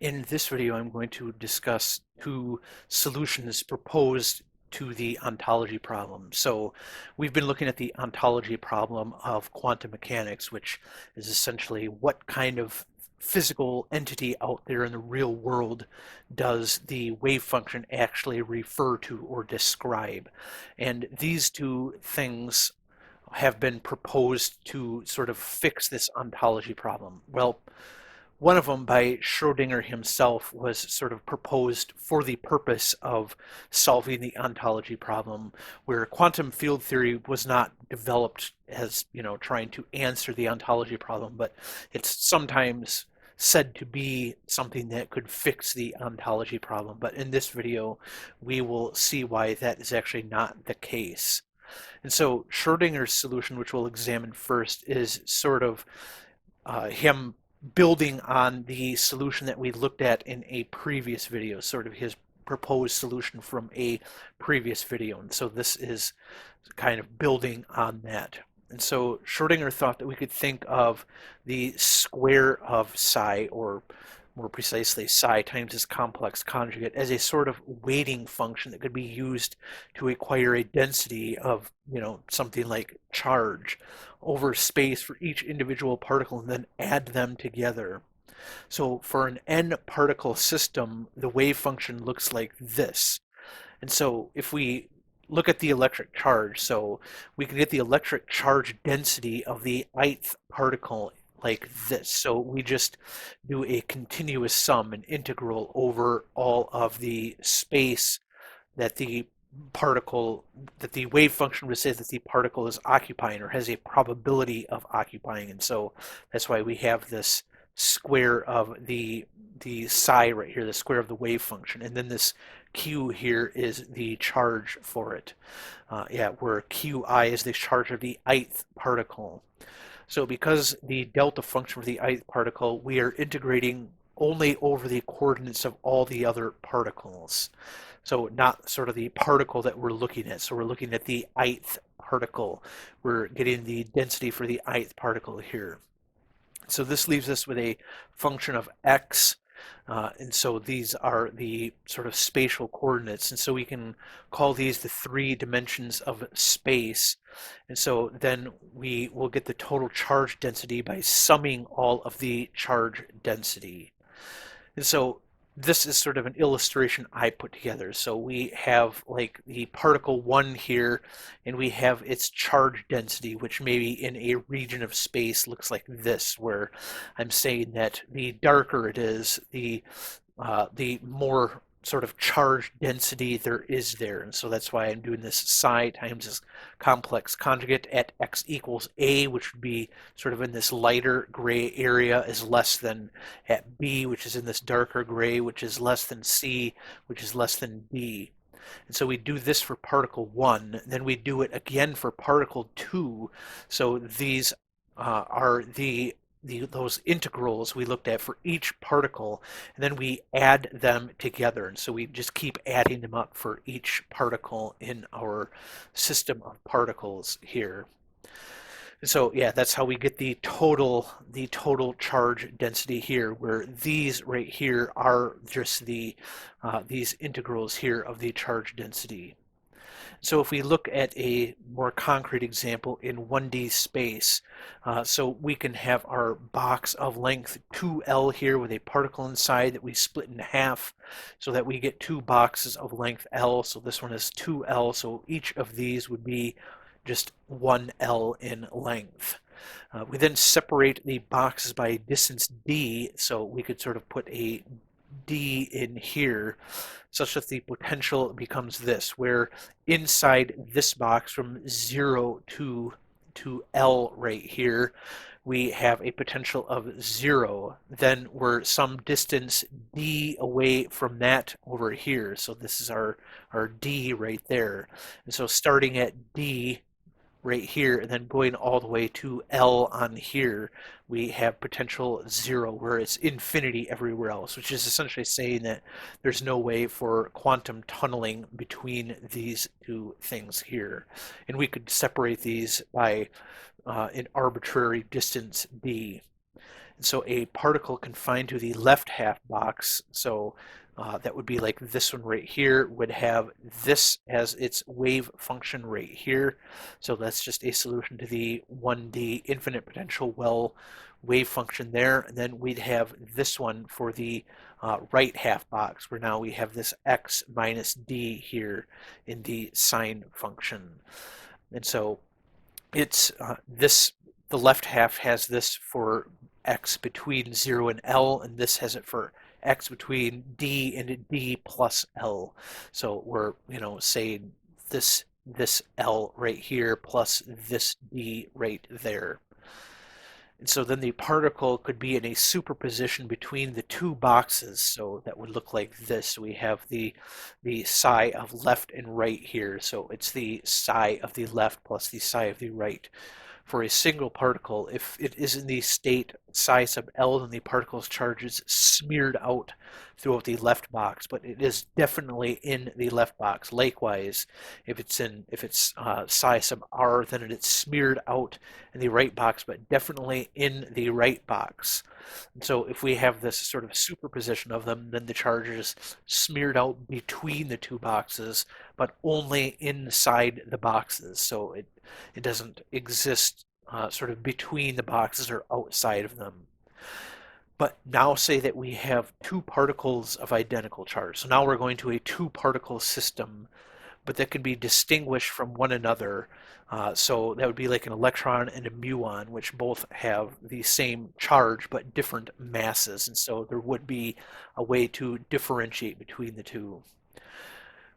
In this video, I'm going to discuss two solutions proposed to the ontology problem. So we've been looking at the ontology problem of quantum mechanics, which is essentially what kind of physical entity out there in the real world does the wave function actually refer to or describe. And these two things have been proposed to sort of fix this ontology problem. Well, one of them by Schrodinger himself was sort of proposed for the purpose of solving the ontology problem, where quantum field theory was not developed as, trying to answer the ontology problem, but it's sometimes said to be something that could fix the ontology problem. But in this video, we will see why that is actually not the case. And so Schrodinger's solution, which we'll examine first, is sort of him building on the solution that we looked at in a previous video, sort of his proposed solution from a previous video. And so this is kind of building on that. And so Schrodinger thought that we could think of the square of psi, or more precisely psi times its complex conjugate, as a sort of weighting function that could be used to acquire a density of, something like charge over space for each individual particle and then add them together. So for an n particle system, the wave function looks like this. And so if we look at the electric charge, so we can get the electric charge density of the ith particle like this. So we just do a continuous sum, an integral over all of the space that the particle, that the wave function would say that the particle is occupying or has a probability of occupying. And so that's why we have this square of the psi right here, the square of the wave function. And then this q here is the charge for it. Where qi is the charge of the ith particle. So because the delta function for the ith particle, we are integrating only over the coordinates of all the other particles. So not sort of the particle that we're looking at. So we're looking at the ith particle. We're getting the density for the ith particle here. So this leaves us with a function of x, and so these are the sort of spatial coordinates. And so we can call these the three dimensions of space. And so then we will get the total charge density by summing all of the charge density. And so this is sort of an illustration I put together. So we have like the particle 1 here, and we have its charge density, which maybe in a region of space looks like this, where I'm saying that the darker it is, the more sort of charge density there is there. And so that's why I'm doing this psi times this complex conjugate at x equals a, which would be sort of in this lighter gray area, is less than at b, which is in this darker gray, which is less than c, which is less than d. And so we do this for particle 1, then we do it again for particle 2. So these are those integrals we looked at for each particle, and then we add them together. And so we just keep adding them up for each particle in our system of particles here. And so yeah, that's how we get the total charge density here, where these right here are just these integrals here of the charge density. So if we look at a more concrete example in 1D space, so we can have our box of length 2L here with a particle inside that we split in half so that we get two boxes of length L. So this one is 2L, so each of these would be just 1L in length. We then separate the boxes by distance D, so we could sort of put a D in here such that the potential becomes this, where inside this box from 0 to L right here, we have a potential of 0. Then we're some distance d away from that over here. So this is our d right there. And so starting at d right here and then going all the way to L on here, we have potential 0, where it's infinity everywhere else, which is essentially saying that there's no way for quantum tunneling between these two things here. And we could separate these by an arbitrary distance d. And so a particle confined to the left half box, so that would be like this one right here, would have this as its wave function right here. So that's just a solution to the 1D infinite potential well wave function there. And then we'd have this one for the right half box, where now we have this x minus d here in the sine function. And so it's the left half has this for x between 0 and L, and this has it for x between D and D plus L. So we're, saying this L right here plus this D right there. And so then the particle could be in a superposition between the two boxes. So that would look like this. We have the psi of left and right here. So it's the psi of the left plus the psi of the right. For a single particle, if it is in the state psi sub L, then the particle's charge is smeared out throughout the left box, but it is definitely in the left box. Likewise, if it's psi sub R, then it's smeared out in the right box, but definitely in the right box. And so if we have this sort of superposition of them, then the charge is smeared out between the two boxes, but only inside the boxes. So it doesn't exist sort of between the boxes or outside of them. But now say that we have two particles of identical charge. So now we're going to a two-particle system, but that can be distinguished from one another. So that would be like an electron and a muon, which both have the same charge but different masses. And so there would be a way to differentiate between the two.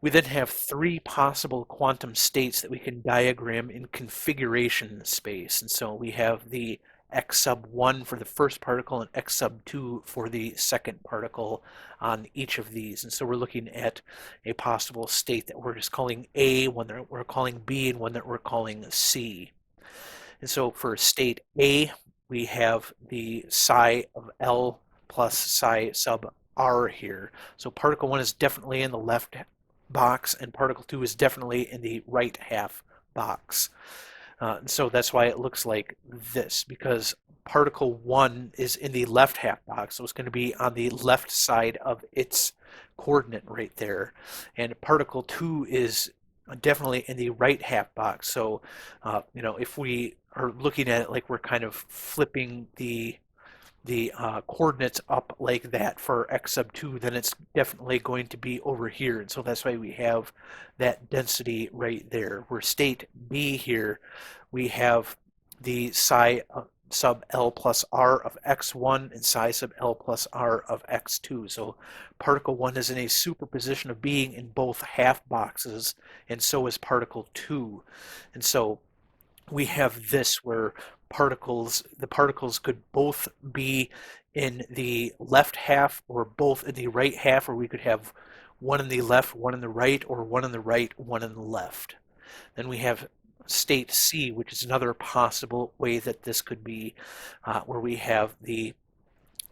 We then have three possible quantum states that we can diagram in configuration space. And so we have the x sub 1 for the first particle and x sub 2 for the second particle on each of these. And so we're looking at a possible state that we're just calling A, one that we're calling B, and one that we're calling C. And so for state A, we have the psi of L plus psi sub R here. So particle 1 is definitely in the left box, and particle 2 is definitely in the right half box. So that's why it looks like this, because particle 1 is in the left half box, so it's going to be on the left side of its coordinate right there. And particle 2 is definitely in the right half box. So, if we are looking at it like we're kind of flipping the coordinates up like that for x sub 2, then it's definitely going to be over here. And so that's why we have that density right there. Where state B here, we have the psi sub L plus R of x1 and psi sub L plus R of x2. So particle 1 is in a superposition of being in both half boxes, and so is particle 2. And so we have this where the particles could both be in the left half or both in the right half, or we could have one in the left, one in the right, or one in the right, one in the left. Then we have state C, which is another possible way that this could be, where we have the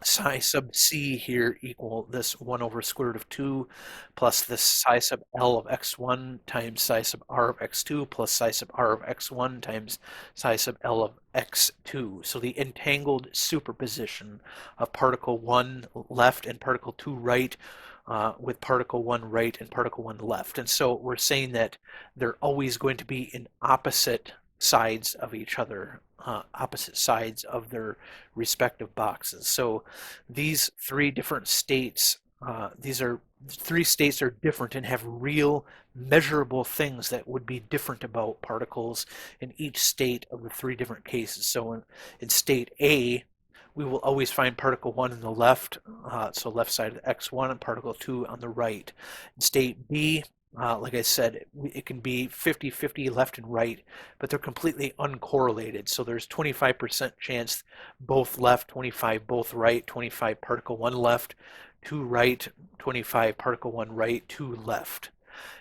psi sub c here equal this 1 over square root of 2 plus this psi sub L of x1 times psi sub R of x2 plus psi sub R of x1 times psi sub L of x2. So the entangled superposition of particle 1 left and particle 2 right, with particle 1 right and particle 1 left. And so we're saying that they're always going to be in opposite sides of each other, opposite sides of their respective boxes. So these three different states, three states are different and have real measurable things that would be different about particles in each state of the three different cases. So in state A, we will always find particle 1 on the left, so left side of the x1, and particle 2 on the right. In state B, like I said, it can be 50-50 left and right, but they're completely uncorrelated. So there's 25% chance both left, 25 both right, 25 particle 1 left, 2 right, 25 particle 1 right, 2 left.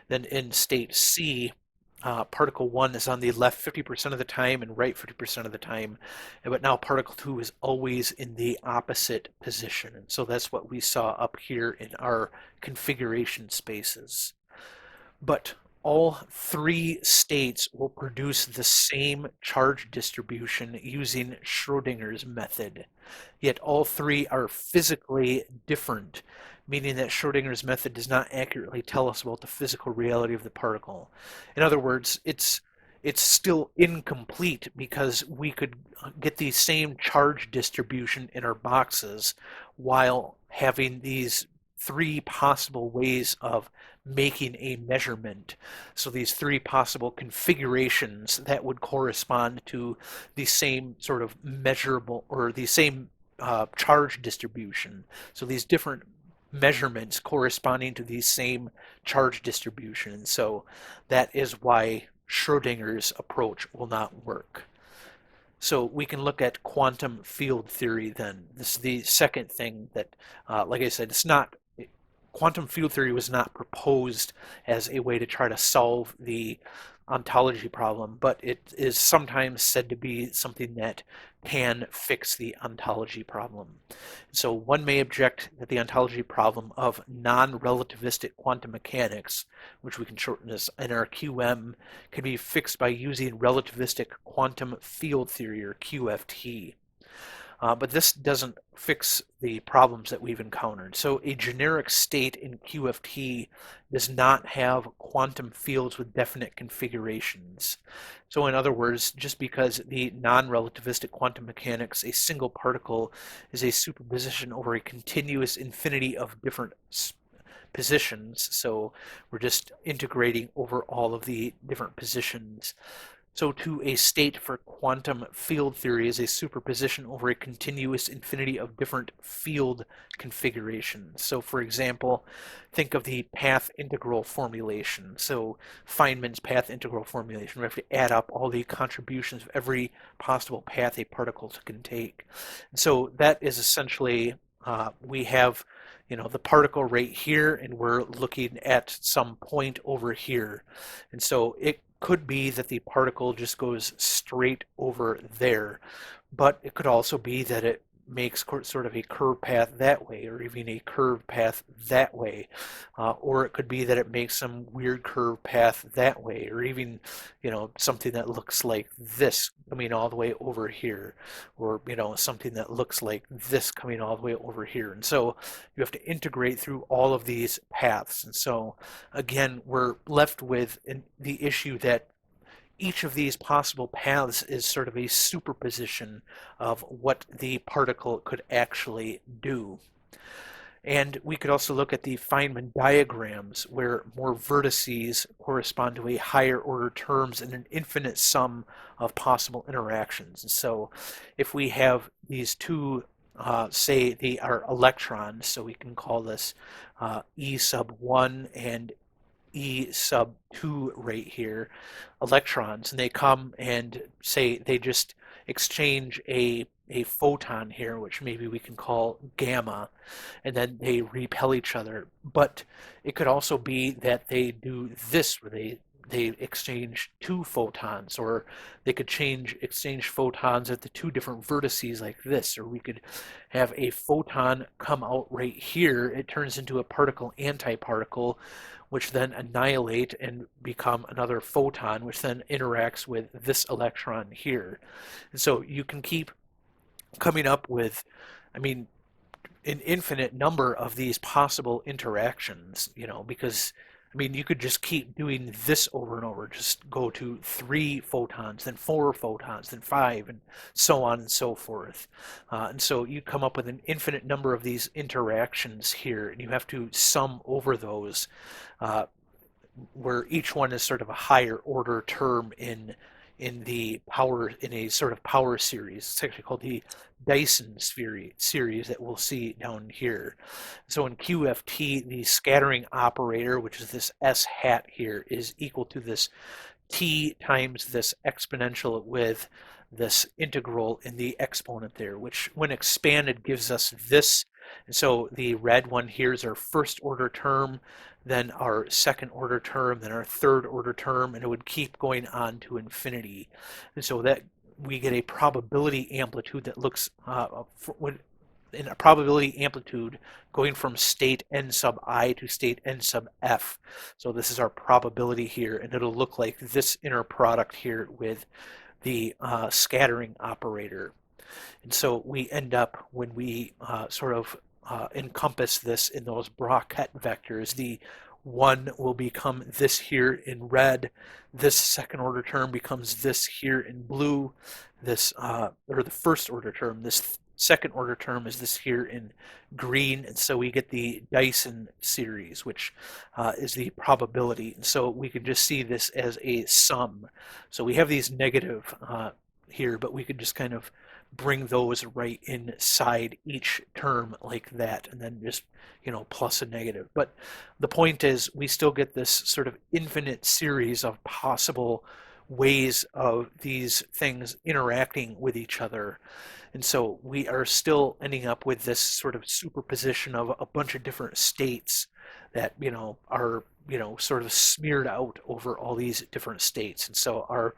Then in state C, particle 1 is on the left 50% of the time and right 50% of the time, but now particle 2 is always in the opposite position. And so that's what we saw up here in our configuration spaces. But all three states will produce the same charge distribution using Schrodinger's method. Yet all three are physically different, meaning that Schrodinger's method does not accurately tell us about the physical reality of the particle. In other words, it's still incomplete because we could get the same charge distribution in our boxes while having these three possible ways of making a measurement. So these three possible configurations that would correspond to the same sort of measurable or the same charge distribution. So these different measurements corresponding to the same charge distribution. So that is why Schrodinger's approach will not work. So we can look at quantum field theory then. This is the second thing that, like I said, it's not, quantum field theory was not proposed as a way to try to solve the ontology problem, but it is sometimes said to be something that can fix the ontology problem. So one may object that the ontology problem of non-relativistic quantum mechanics, which we can shorten as NRQM, can be fixed by using relativistic quantum field theory, or QFT. But this doesn't fix the problems that we've encountered. So a generic state in QFT does not have quantum fields with definite configurations. So in other words, just because the non-relativistic quantum mechanics, a single particle is a superposition over a continuous infinity of different positions, so we're just integrating over all of the different positions. So to a state for quantum field theory is a superposition over a continuous infinity of different field configurations. So for example, think of the path integral formulation. So Feynman's path integral formulation, we have to add up all the contributions of every possible path a particle can take. And so that is essentially, we have the particle right here, and we're looking at some point over here. And so it could be that the particle just goes straight over there, but it could also be that it makes sort of a curved path that way, or even a curved path that way, or it could be that it makes some weird curved path that way, or even something that looks like this coming all the way over here, or something that looks like this coming all the way over here. And so you have to integrate through all of these paths. And so again, we're left with the issue that each of these possible paths is sort of a superposition of what the particle could actually do. And we could also look at the Feynman diagrams, where more vertices correspond to a higher order terms and an infinite sum of possible interactions. And so if we have these two, say they are electrons, so we can call this E sub 1 and E sub 2 right here, electrons, and they come and say they just exchange a photon here, which maybe we can call gamma, and then they repel each other. But it could also be that they do this, where they exchange two photons, or they could exchange photons at the two different vertices like this, or we could have a photon come out right here. It turns into a particle antiparticle, which then annihilate and become another photon, which then interacts with this electron here. And so you can keep coming up with, I mean, an infinite number of these possible interactions, because you could just keep doing this over and over. Just go to 3 photons, then 4 photons, then 5, and so on and so forth. And so you come up with an infinite number of these interactions here, and you have to sum over those, where each one is sort of a higher order term in a sort of power series. It's actually called the Dyson series that we'll see down here. So in QFT, the scattering operator, which is this S hat here, is equal to this t times this exponential with this integral in the exponent there, which when expanded gives us this. And so the red one here is our first order term, then our second order term, then our third order term, and it would keep going on to infinity. And so that we get a probability amplitude that looks in a probability amplitude going from state n sub I to state n sub f. So this is our probability here, and it'll look like this inner product here with the scattering operator. And so we end up, when we sort of encompass this in those Brockett vectors, the 1 will become this here in red, this second order term becomes this here in blue, this, or the first order term, this second order term is this here in green, and so we get the Dyson series, which is the probability. And so we can just see this as a sum. So we have these negative here, but we could just kind of bring those right inside each term like that, and then just, plus a negative. But the point is, we still get this sort of infinite series of possible ways of these things interacting with each other. And so we are still ending up with this sort of superposition of a bunch of different states that, are, sort of smeared out over all these different states. And so our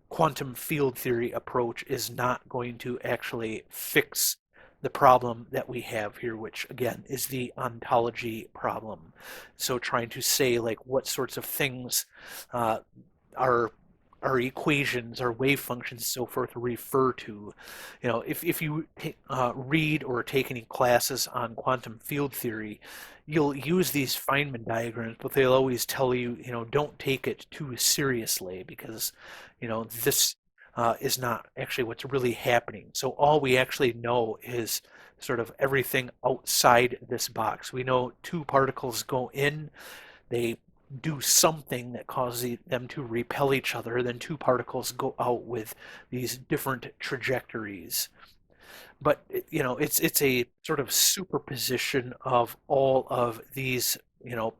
quantum field theory approach is not going to actually fix the problem that we have here, which again is the ontology problem. So trying to say, like, what sorts of things are our equations, our wave functions, and so forth refer to. If you read or take any classes on quantum field theory, you'll use these Feynman diagrams, but they'll always tell you, don't take it too seriously, because, this is not actually what's really happening. So all we actually know is sort of everything outside this box. We know two particles go in, they do something that causes them to repel each other, then two particles go out with these different trajectories. But it's a sort of superposition of all of these,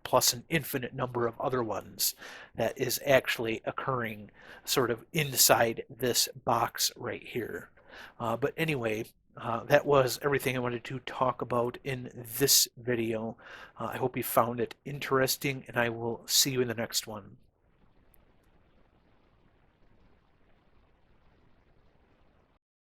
plus an infinite number of other ones that is actually occurring sort of inside this box right here. But anyway, that was everything I wanted to talk about in this video. I hope you found it interesting, and I will see you in the next one.